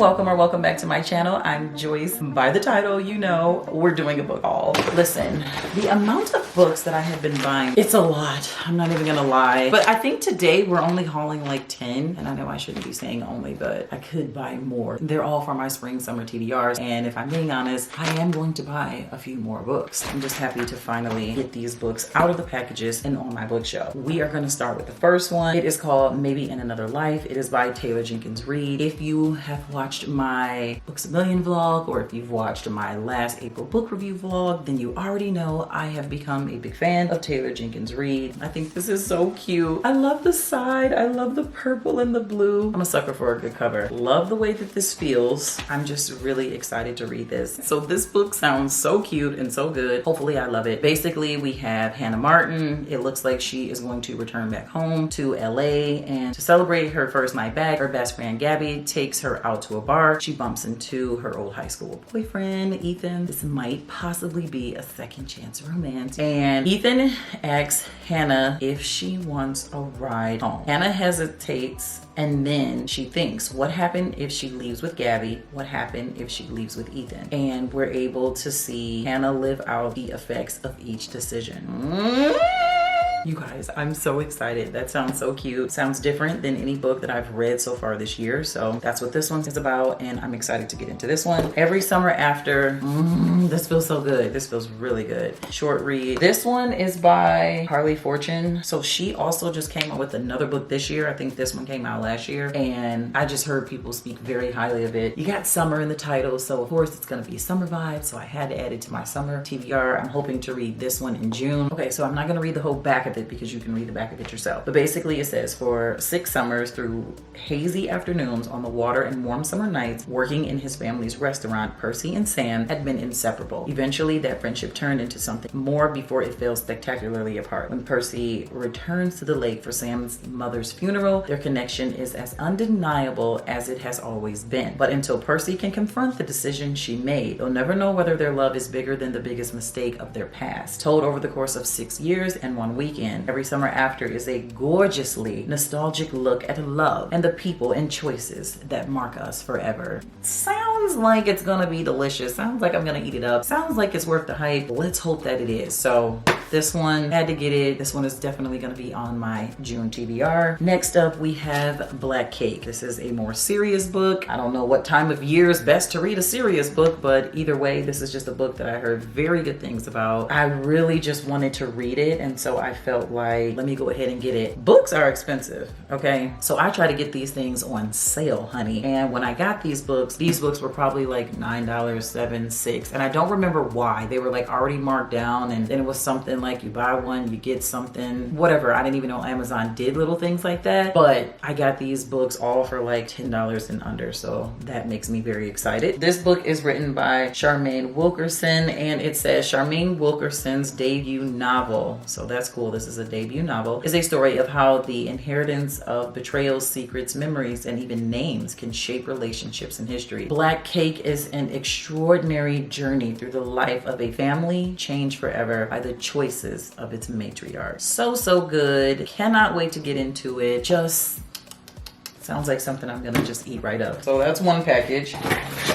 Welcome or welcome back to my channel. I'm Joyce. By the title, you know, we're doing a book haul. Listen, the amount of books that I have been buying, it's a lot. I'm not even gonna lie. But I think today we're only hauling like 10. And I know I shouldn't be saying only, but I could buy more. They're all for my spring, summer TBRs. And if I'm being honest, I am going to buy a few more books. I'm just happy to finally get these books out of the packages and on my bookshelf. We are gonna start with the first one. It is called Maybe in Another Life. It is by Taylor Jenkins Reid. If you have watched my Books a Million vlog, or if you've watched my last April book review vlog, then you already know I have become a big fan of Taylor Jenkins Reid. I think this is so cute. I love the side. I love the purple and the blue. I'm a sucker for a good cover. Love the way that this feels. I'm just really excited to read this. So this book sounds so cute and so good. Hopefully I love it. Basically, we have Hannah Martin. It looks like she is going to return back home to LA, and to celebrate her first night back, her best friend Gabby takes her out to a bar. She bumps into her old high school boyfriend, Ethan. This might possibly be a second chance romance. And Ethan asks Hannah if she wants a ride home. Hannah hesitates, and then she thinks, what happened if she leaves with Gabby? What happened if she leaves with Ethan? And we're able to see Hannah live out the effects of each decision. You guys, I'm so excited. That sounds so cute. Sounds different than any book that I've read so far this year. So that's what this one is about, and I'm excited to get into this one. Every Summer After. This feels so good. This feels really good. Short read. This one is by Carly Fortune. So she also just came out with another book this year. I think this one came out last year, and I just heard people speak very highly of it. You got summer in the title, so of course it's gonna be summer vibes, so I had to add it to my summer TBR. I'm hoping to read this one in June. Okay, so I'm not gonna read the whole back of it because you can read the back of it yourself. But basically it says, for 6 summers through hazy afternoons on the water and warm summer nights, working in his family's restaurant, Percy and Sam had been inseparable. Eventually that friendship turned into something more before it fell spectacularly apart. When Percy returns to the lake for Sam's mother's funeral, their connection is as undeniable as it has always been. But until Percy can confront the decision she made, they'll never know whether their love is bigger than the biggest mistake of their past. Told over the course of 6 years and 1 weekend, Every Summer After is a gorgeously nostalgic look at love and the people and choices that mark us forever. Sounds like it's gonna be delicious. Sounds like I'm gonna eat it up. Sounds like it's worth the hype. Let's hope that it is. So this one, had to get it. This one is definitely gonna be on my June TBR. Next up, we have Black Cake. This is a more serious book. I don't know what time of year is best to read a serious book, but either way, this is just a book that I heard very good things about. I really just wanted to read it, and so I felt like, let me go ahead and get it. Books are expensive, okay? So I try to get these things on sale, honey. And when I got these books were probably like $9, $7, $6, and I don't remember why. They were like already marked down, and then it was something like you buy one, you get something, whatever. I didn't even know Amazon did little things like that, but I got these books all for like $10 and under, so that makes me very excited. This book is written by Charmaine Wilkerson, and it says Charmaine Wilkerson's debut novel, so that's cool. This is a debut novel, is a story of how the inheritance of betrayals, secrets, memories, and even names can shape relationships and history. Black Cake is an extraordinary journey through the life of a family changed forever by the choices of its matriarch. So good. Cannot wait to get into it. Just sounds like something I'm gonna just eat right up. So that's one package.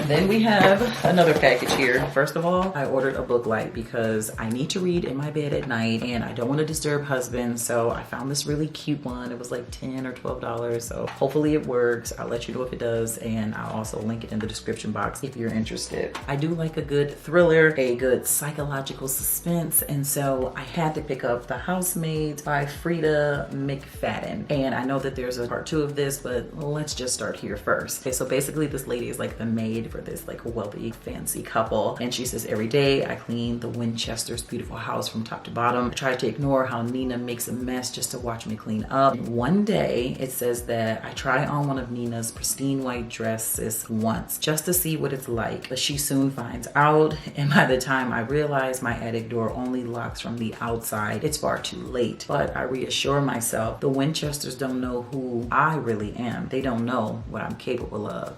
Then we have another package here. First of all, I ordered a book light because I need to read in my bed at night and I don't want to disturb husband. So I found this really cute one. It was like $10 or $12. So hopefully it works. I'll let you know if it does, and I'll also link it in the description box if you're interested. I do like a good thriller, a good psychological suspense, and so I had to pick up The Housemates by Frida McFadden. And I know that there's a part 2 of this, but let's just start here first. Okay, so basically this lady is like the maid for this like wealthy fancy couple, and she says, every day I clean the Winchester's beautiful house from top to bottom. I try to ignore how Nina makes a mess just to watch me clean up. And one day it says that I try on one of Nina's pristine white dresses once just to see what it's like, but she soon finds out, and by the time I realize my attic door only locks from the outside, it's far too late. But I reassure myself the Winchesters don't know who I really am. They don't know what I'm capable of.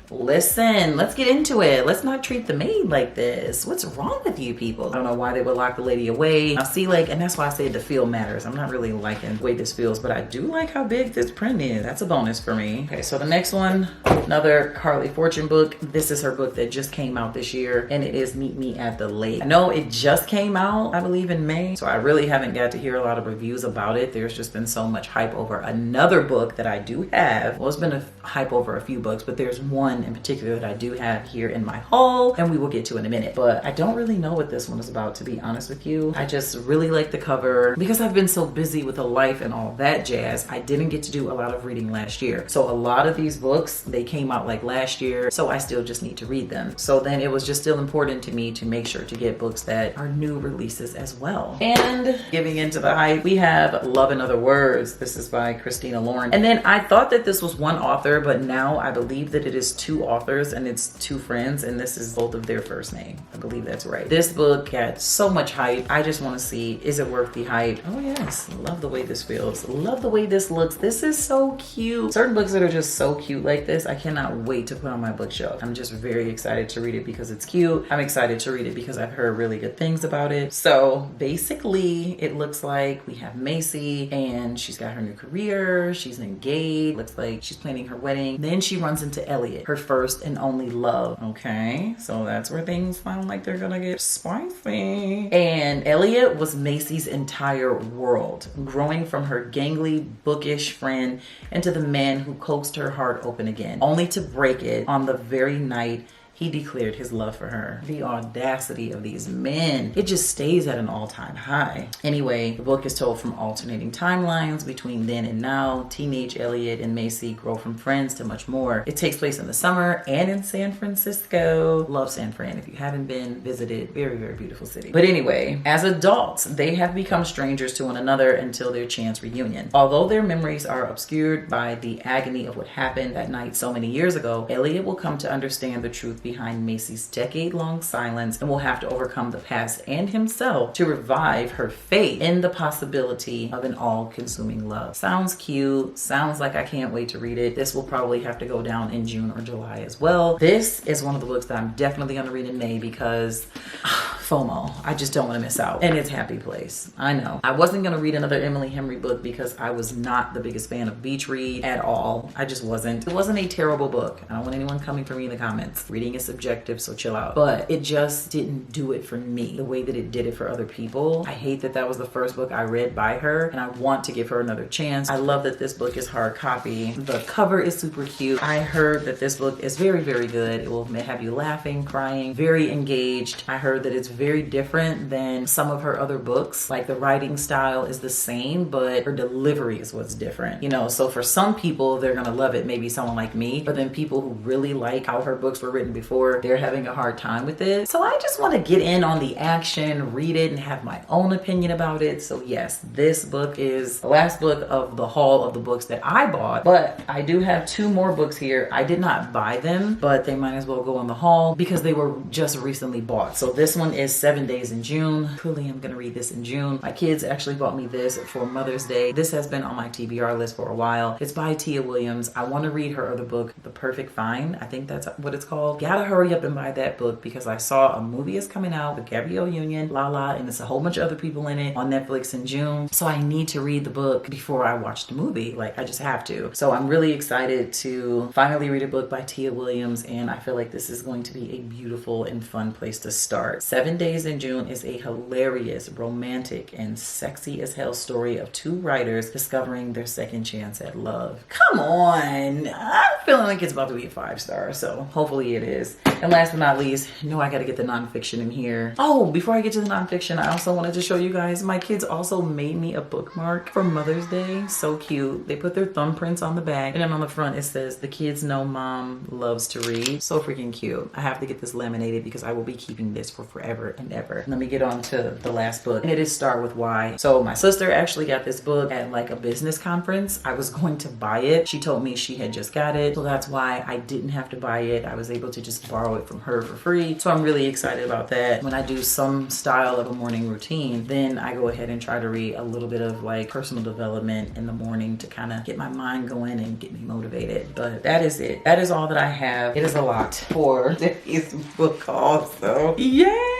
Listen, let's get into it. Let's not treat the maid like this. What's wrong with you people? I don't know why they would lock the lady away. I see, like, and that's why I say the feel matters. I'm not really liking the way this feels, but I do like how big this print is. That's a bonus for me. Okay, so the next one, another Carly Fortune book. This is her book that just came out this year, and it is Meet Me at the Lake. I know it just came out, I believe, in May, so I really haven't got to hear a lot of reviews about it. There's just been so much hype over another book that I do have. Well, it's been a hype over a few books, but there's one in particular that I do have here in my haul, and we will get to in a minute. But I don't really know what this one is about, to be honest with you. I just really like the cover. Because I've been so busy with a life and all that jazz, I didn't get to do a lot of reading last year. So a lot of these books, they came out like last year, so I still just need to read them. So then it was just still important to me to make sure to get books that are new releases as well. And giving into the hype, we have Love in Other Words. This is by Christina Lauren. And then I thought that this was one author, but now I believe that it is two authors and it's two friends, and this is both of their first name. I believe that's right. This book had so much hype. I just want to see, is it worth the hype? Oh yes, love the way this feels. Love the way this looks. This is so cute. Certain books that are just so cute like this, I cannot wait to put on my bookshelf. I'm just very excited to read it because it's cute. I'm excited to read it because I've heard really good things about it. So basically, it looks like we have Macy and she's got her new career. She's engaged. Looks like she's planning her wedding. Then she runs into Elliot, her first and only love. Okay, so that's where things sound like they're gonna get spicy. And Elliot was Macy's entire world, growing from her gangly, bookish friend into the man who coaxed her heart open again, only to break it on the very night he declared his love for her. The audacity of these men. It just stays at an all-time high. Anyway, the book is told from alternating timelines between then and now. Teenage Elliot and Macy grow from friends to much more. It takes place in the summer and in San Francisco. Love San Fran. If you haven't been, visited. Very, very beautiful city. But anyway, as adults, they have become strangers to one another until their chance reunion. Although their memories are obscured by the agony of what happened that night so many years ago, Elliot will come to understand the truth behind Macy's decade-long silence and will have to overcome the past and himself to revive her faith in the possibility of an all-consuming love. Sounds cute. Sounds like I can't wait to read it. This will probably have to go down in June or July as well. This is one of the books that I'm definitely going to read in May because FOMO. I just don't want to miss out. And it's Happy Place. I know. I wasn't going to read another Emily Henry book because I was not the biggest fan of Beach Read at all. I just wasn't. It wasn't a terrible book. I don't want anyone coming for me in the comments. Reading is subjective, so chill out. But it just didn't do it for me the way that it did it for other people. I hate that that was the first book I read by her, and I want to give her another chance. I love that this book is hard copy. The cover is super cute. I heard that this book is very, very good. It will have you laughing, crying, very engaged. I heard that it's very different than some of her other books. Like the writing style is the same, but her delivery is what's different. You know, so for some people, they're gonna love it. Maybe someone like me, but then people who really like how her books were written before, they're having a hard time with it. So I just want to get in on the action, read it, and have my own opinion about it. So yes, this book is the last book of the haul of the books that I bought, but I do have two more books here. I did not buy them, but they might as well go on the haul because they were just recently bought. So this one is 7 Days in June. Truly, I'm gonna read this in June. My kids actually bought me this for Mother's Day. This has been on my TBR list for a while. It's by Tia Williams. I want to read her other book, The Perfect Find. I think that's what it's called. Gotta hurry up and buy that book because I saw a movie is coming out with Gabrielle Union, Lala, and it's a whole bunch of other people in it on Netflix in June. So I need to read the book before I watch the movie. Like, I just have to. So I'm really excited to finally read a book by Tia Williams, and I feel like this is going to be a beautiful and fun place to start. 7 Days in June is a hilarious, romantic, and sexy as hell story of two writers discovering their second chance at love. Come on! I'm feeling like it's about to be a 5-star, so hopefully it is. And last but not least, you know I gotta get the nonfiction in here. Oh, before I get to the nonfiction, I also wanted to show you guys, my kids also made me a bookmark for Mother's Day. So cute. They put their thumbprints on the back, and then on the front it says, "The kids know mom loves to read." So freaking cute. I have to get this laminated because I will be keeping this for forever forever and ever. Let me get on to the last book, and it is Start With Why. So my sister actually got this book at like a business conference. I was going to buy it. She told me she had just got it, so that's why I didn't have to buy it. I was able to just borrow it from her for free. So I'm really excited about that. When I do some style of a morning routine, then I go ahead and try to read a little bit of like personal development in the morning to kind of get my mind going and get me motivated. But that is it. That is all that I have. It is a lot for this book haul. So yay!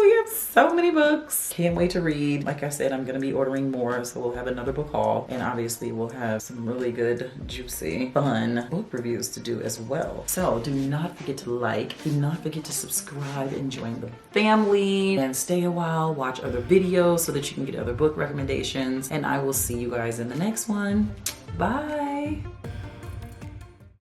We have so many books. Can't wait to read. Like I said, I'm gonna be ordering more, so we'll have another book haul, and obviously we'll have some really good, juicy, fun book reviews to do as well. So do not forget to like, do not forget to subscribe and join the family, and stay a while, watch other videos so that you can get other book recommendations, and I will see you guys in the next one. Bye.